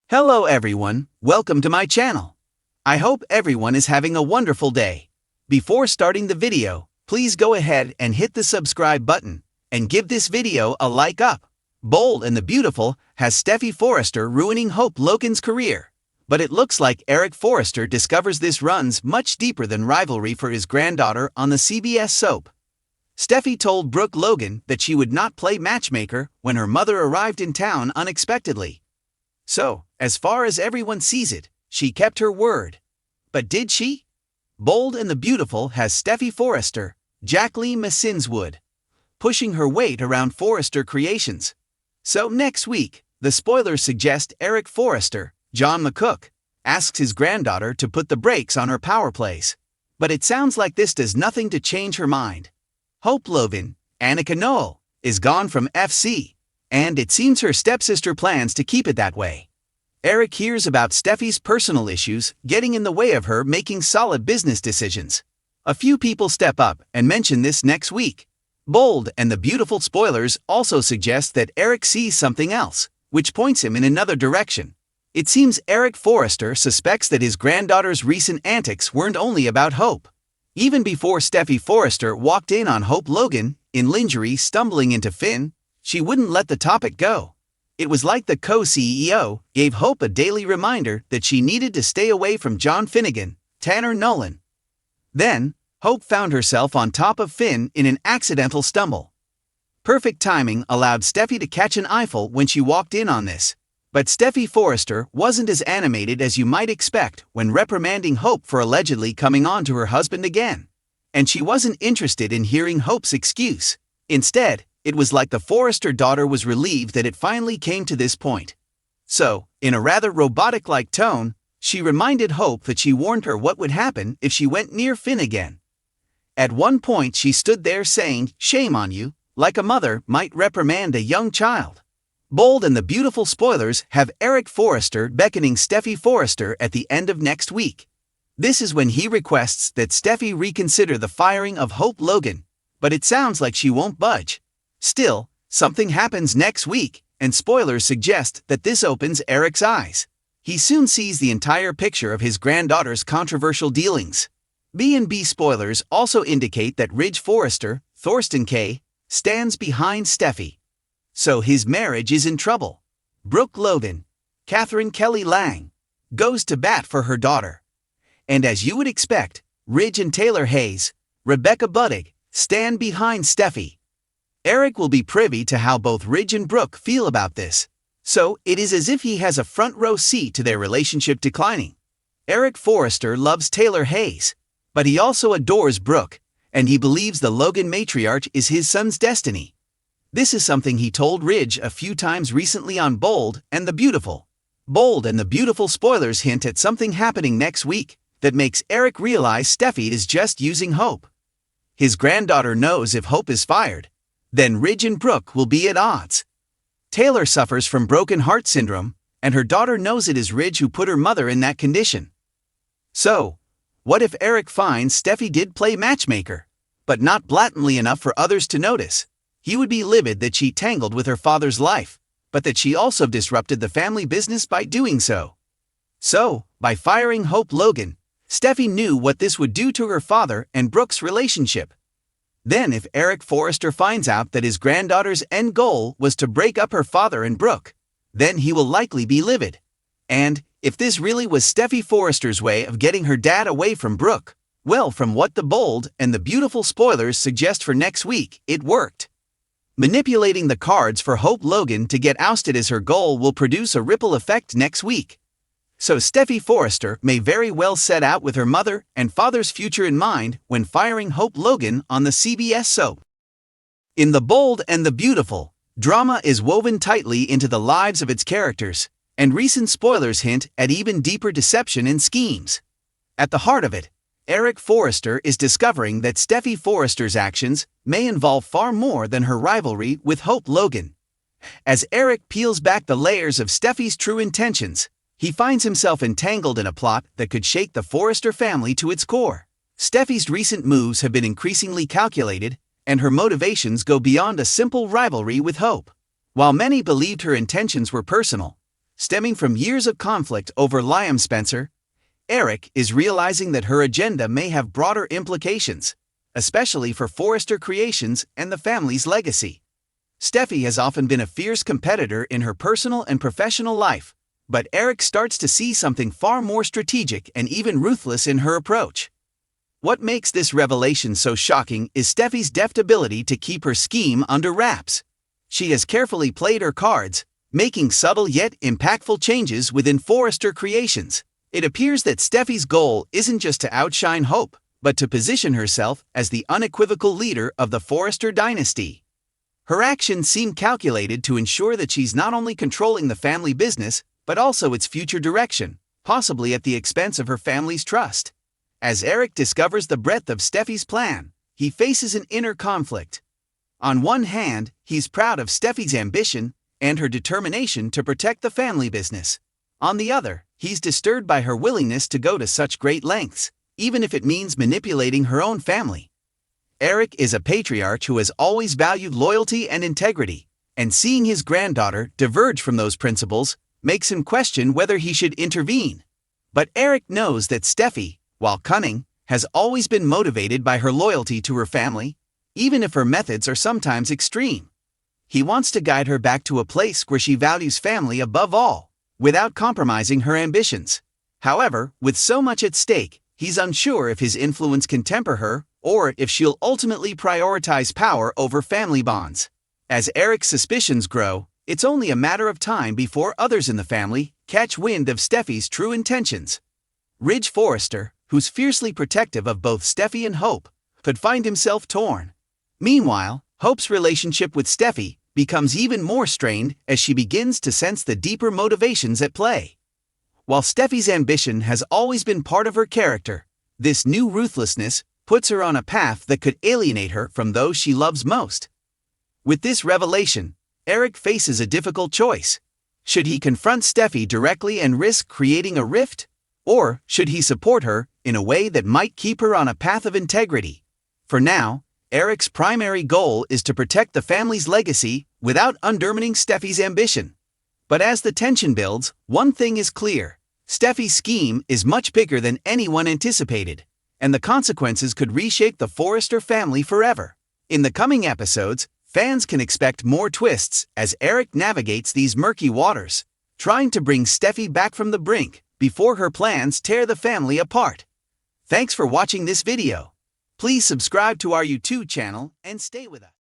Hello everyone, welcome to my channel. I hope everyone is having a wonderful day. Before starting the video, please go ahead and hit the subscribe button and give this video a like up. Bold and the Beautiful has Steffy Forrester ruining Hope Logan's career. But it looks like Eric Forrester discovers this runs much deeper than rivalry for his granddaughter on the CBS soap. Steffy told Brooke Logan that she would not play matchmaker when her mother arrived in town unexpectedly. So, as far as everyone sees it, she kept her word. But did she? Bold and the Beautiful has Steffy Forrester, Jacqueline Masinswood, pushing her weight around Forrester Creations. So next week, the spoilers suggest Eric Forrester, John McCook, asks his granddaughter to put the brakes on her power plays. But it sounds like this does nothing to change her mind. Hope Logan, Annika Noel, is gone from FC, and it seems her stepsister plans to keep it that way. Eric hears about Steffy's personal issues getting in the way of her making solid business decisions. A few people step up and mention this next week. Bold and the Beautiful spoilers also suggest that Eric sees something else, which points him in another direction. It seems Eric Forrester suspects that his granddaughter's recent antics weren't only about Hope. Even before Steffy Forrester walked in on Hope Logan, in lingerie stumbling into Finn, she wouldn't let the topic go. It was like the co-CEO gave Hope a daily reminder that she needed to stay away from John Finnegan, Tanner Nolan. Then, Hope found herself on top of Finn in an accidental stumble. Perfect timing allowed Steffy to catch an eyeful when she walked in on this. But Steffy Forrester wasn't as animated as you might expect when reprimanding Hope for allegedly coming on to her husband again. And she wasn't interested in hearing Hope's excuse. Instead, it was like the Forrester daughter was relieved that it finally came to this point. So, in a rather robotic-like tone, she reminded Hope that she warned her what would happen if she went near Finn again. At one point she stood there saying, "Shame on you," like a mother might reprimand a young child. Bold and the Beautiful spoilers have Eric Forrester beckoning Steffy Forrester at the end of next week. This is when he requests that Steffy reconsider the firing of Hope Logan, but it sounds like she won't budge. Still, something happens next week, and spoilers suggest that this opens Eric's eyes. He soon sees the entire picture of his granddaughter's controversial dealings. B&B spoilers also indicate that Ridge Forrester, Thorsten K., stands behind Steffy. So his marriage is in trouble. Brooke Logan, Catherine Kelly Lang, goes to bat for her daughter. And as you would expect, Ridge and Taylor Hayes, Rebecca Budig, stand behind Steffy. Eric will be privy to how both Ridge and Brooke feel about this, so it is as if he has a front row seat to their relationship declining. Eric Forrester loves Taylor Hayes, but he also adores Brooke, and he believes the Logan matriarch is his son's destiny. This is something he told Ridge a few times recently on Bold and the Beautiful. Bold and the Beautiful spoilers hint at something happening next week that makes Eric realize Steffy is just using Hope. His granddaughter knows if Hope is fired, then Ridge and Brooke will be at odds. Taylor suffers from broken heart syndrome, and her daughter knows it is Ridge who put her mother in that condition. So, what if Eric finds Steffy did play matchmaker, but not blatantly enough for others to notice? He would be livid that she tangled with her father's life, but that she also disrupted the family business by doing so. So, by firing Hope Logan, Steffy knew what this would do to her father and Brooke's relationship. Then if Eric Forrester finds out that his granddaughter's end goal was to break up her father and Brooke, then he will likely be livid. And, if this really was Steffy Forrester's way of getting her dad away from Brooke, well, from what the Bold and the Beautiful spoilers suggest for next week, it worked. Manipulating the cards for Hope Logan to get ousted as her goal will produce a ripple effect next week. So Steffy Forrester may very well set out with her mother and father's future in mind when firing Hope Logan on the CBS soap. In The Bold and the Beautiful, drama is woven tightly into the lives of its characters, and recent spoilers hint at even deeper deception and schemes. At the heart of it, Eric Forrester is discovering that Steffy Forrester's actions may involve far more than her rivalry with Hope Logan. As Eric peels back the layers of Steffy's true intentions, he finds himself entangled in a plot that could shake the Forrester family to its core. Steffy's recent moves have been increasingly calculated, and her motivations go beyond a simple rivalry with Hope. While many believed her intentions were personal, Stemming from years of conflict over Liam Spencer, Eric is realizing that her agenda may have broader implications, especially for Forrester Creations and the family's legacy. Steffy has often been a fierce competitor in her personal and professional life, but Eric starts to see something far more strategic and even ruthless in her approach. What makes this revelation so shocking is Steffy's deft ability to keep her scheme under wraps. She has carefully played her cards, making subtle yet impactful changes within Forrester Creations. It appears that Steffy's goal isn't just to outshine Hope, but to position herself as the unequivocal leader of the Forrester dynasty. Her actions seem calculated to ensure that she's not only controlling the family business, but also its future direction, possibly at the expense of her family's trust. As Eric discovers the breadth of Steffy's plan, he faces an inner conflict. On one hand, he's proud of Steffy's ambition and her determination to protect the family business. On the other, he's disturbed by her willingness to go to such great lengths, even if it means manipulating her own family. Eric is a patriarch who has always valued loyalty and integrity, and seeing his granddaughter diverge from those principles makes him question whether he should intervene. But Eric knows that Steffy, while cunning, has always been motivated by her loyalty to her family, even if her methods are sometimes extreme. He wants to guide her back to a place where she values family above all, without compromising her ambitions. However, with so much at stake, he's unsure if his influence can temper her, or if she'll ultimately prioritize power over family bonds. As Eric's suspicions grow, it's only a matter of time before others in the family catch wind of Steffy's true intentions. Ridge Forrester, who's fiercely protective of both Steffy and Hope, could find himself torn. Meanwhile, Hope's relationship with Steffy becomes even more strained as she begins to sense the deeper motivations at play. While Steffy's ambition has always been part of her character, this new ruthlessness puts her on a path that could alienate her from those she loves most. With this revelation, Eric faces a difficult choice. Should he confront Steffy directly and risk creating a rift? Or should he support her in a way that might keep her on a path of integrity? For now, Eric's primary goal is to protect the family's legacy without undermining Steffy's ambition. But as the tension builds, one thing is clear: Steffy's scheme is much bigger than anyone anticipated, and the consequences could reshape the Forrester family forever. In the coming episodes, fans can expect more twists as Eric navigates these murky waters, trying to bring Steffy back from the brink before her plans tear the family apart. Thanks for watching this video. Please subscribe to our YouTube channel and stay with us.